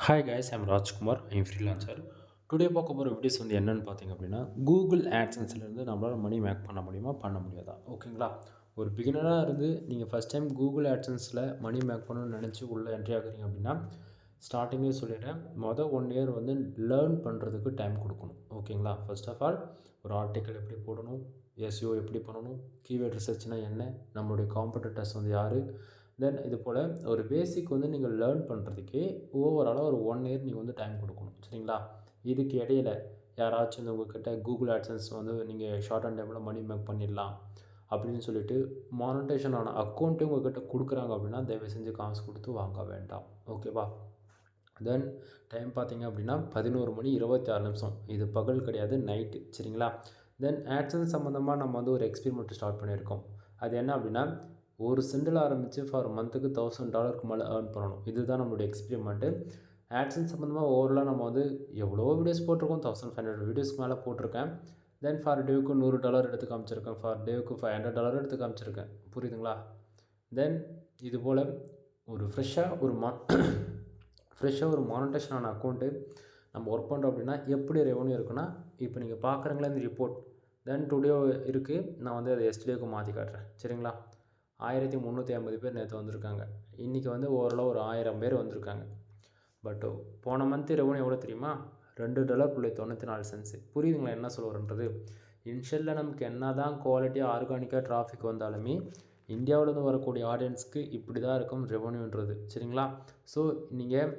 Hi guys, I'm Rajkumar. I'm freelancer. Today பார்க்க போகிற videos வந்து என்னென்னு பார்த்தீங்க அப்படின்னா, கூகுள் ஆட்சன்ஸ்லேருந்து நம்மளால் மணி மேக் பண்ண முடியுமா, பண்ண முடியாதா? ஓகேங்களா? ஒரு பிகினராக இருந்து நீங்கள் ஃபஸ்ட் டைம் கூகுள் ஆட்சன்ஸில் மணி மேக் பண்ணணும்னு நினச்சி உள்ளே என்ட்ரி ஆகுறீங்க அப்படின்னா, ஸ்டார்டிங்கே சொல்லிடுறேன், மொதல் 1 இயர் வந்து லேர்ன் பண்ணுறதுக்கு டைம் கொடுக்கணும். ஓகேங்களா? ஃபர்ஸ்ட் ஆஃப் ஆல் ஒரு ஆர்டிக்கல் எப்படி போடணும், எஸ்இஓ எப்படி பண்ணணும், கீவேர்ட் ரிசர்ச்னால் என்ன, நம்மளுடைய காம்படிட்டர்ஸ் வந்து யார், தென் இது போல் ஒரு பேசிக் வந்து நீங்கள் லேர்ன் பண்ணுறதுக்கே ஓவராலாக ஒரு 1 இயர் நீங்கள் வந்து டைம் கொடுக்கணும். சரிங்களா? இதுக்கு இடையில யாராச்சும் வந்து உங்கள்கிட்ட கூகுள் ஆட்சன்ஸ் வந்து நீங்கள் ஷார்ட் அண்ட் டைமில் மணி மேக் பண்ணிடலாம் அப்படின்னு சொல்லிட்டு மானிட்டைசேஷன் ஆன அக்கௌண்ட்டே உங்கள்கிட்ட கொடுக்குறாங்க அப்படின்னா, தயவு செஞ்சு காசு கொடுத்து வாங்க வேண்டாம். ஓகேவா? தென் டைம் பார்த்தீங்க அப்படின்னா 11 மணி 26 நிமிஷம். இது பகல் கிடையாது, நைட்டு. சரிங்களா? தென் ஆட்சன்ஸ் சம்மந்தமாக நம்ம வந்து ஒரு எக்ஸ்பெரிமெண்ட் ஸ்டார்ட் பண்ணியிருக்கோம். அது என்ன அப்படின்னா, ஒரு சென்டில் ஆரம்பித்து ஃபார் மந்த்துக்கு $1000 மேலே ஏர்ன் பண்ணணும். இதுதான் நம்மளுடைய எக்ஸ்பெரிமெண்ட்டு. ஆட்சன்ஸ் சம்மந்தமாக ஓவராலாக நம்ம வந்து எவ்வளோ வீடியோஸ் போட்டிருக்கோம். 1500 வீடியோஸ்க்கு மேலே போட்டிருக்கேன். தென் ஃபார் டேவுக்கு $100 எடுத்து காமிச்சிருக்கேன். ஃபார் டேவுக்கு $500 எடுத்து காமிச்சிருக்கேன். புரியுதுங்களா? தென் இது போல் ஒரு ஃப்ரெஷ்ஷாக ஒரு மானிட்டேஷன் ஆன அக்கௌண்ட்டு நம்ம ஒர்க் பண்ணுறோம் அப்படின்னா எப்படி ரெவன்யூ இருக்குன்னா, இப்போ நீங்கள் பார்க்குறீங்களா இந்த ரிப்போர்ட், தென் டுடே இருக்குது. நான் வந்து அதை எஸ்டர்டேக்கு மாற்றி காட்டுறேன். சரிங்களா? 1350 பேர் நேற்று வந்திருக்காங்க. இன்றைக்கி வந்து ஓரளவு ஒரு 1000 பேர் வந்திருக்காங்க. பட் போன மந்த்து ரெவன்யூ எவ்வளோ தெரியுமா? $2.94. புரியுதுங்களா என்ன சொல்ல வரேன்றது? இனிஷியலில் நமக்கு என்ன தான் குவாலிட்டியாக ஆர்கானிக்காக டிராஃபிக் வந்தாலுமே இந்தியாவிலேருந்து வரக்கூடிய ஆடியன்ஸ்க்கு இப்படி தான் இருக்கும் ரெவன்யூன்றது. சரிங்களா? ஸோ நீங்கள்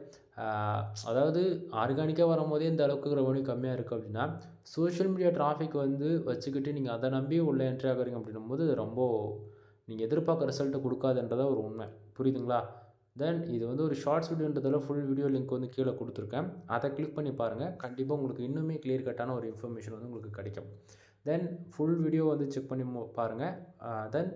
அதாவது ஆர்கானிக்காக வரும்போதே இந்த அளவுக்கு ரெவன்யூ கம்மியாக இருக்குது அப்படின்னா, சோஷியல் மீடியா டிராஃபிக் வந்து வச்சுக்கிட்டு நீங்கள் அதை நம்பி உள்ளே என்ட்ரி ஆகுறீங்க அப்படின்னும்போது ரொம்ப நீங்கள் எதிர்பார்க்குற ரிசல்ட்டை கொடுக்காதுன்றதா ஒரு உண்மை. புரியுதுங்களா? தென் இது வந்து ஒரு ஷார்ட்ஸ் வீடியோன்றதால ஃபுல் வீடியோ லிங்க் வந்து கீழே கொடுத்துருக்கேன். அதை கிளிக் பண்ணி பாருங்கள். கண்டிப்பாக உங்களுக்கு இன்னுமே கிளியர் கட்டான ஒரு இன்ஃபர்மேஷன் வந்து உங்களுக்கு கிடைக்கும். தென் ஃபுல் வீடியோ வந்து செக் பண்ணி பாருங்கள். தென்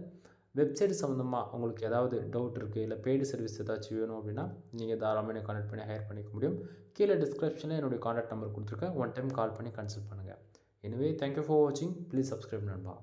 வெப்சைட் சம்மந்தமாக உங்களுக்கு ஏதாவது டவுட் இருக்குது, இல்லை பெய்டு சர்வீஸ் ஏதாச்சும் வேணும் அப்படின்னா, நீங்கள் தாராளமாக என்னை கான்டாக்ட் பண்ணி ஹையர் பண்ணிக்க முடியும். கீழே டிஸ்கிரிப்ஷனில் என்னுடைய கான்டாக்ட் நம்பர் கொடுத்துருக்கேன். ஒன் டைம் கால் பண்ணி கன்சல்ட் பண்ணுங்கள். எனிவே, தேங்க்யூ ஃபார் வாட்சிங். ப்ளீஸ் சப்ஸ்கிரைப் நண்பா.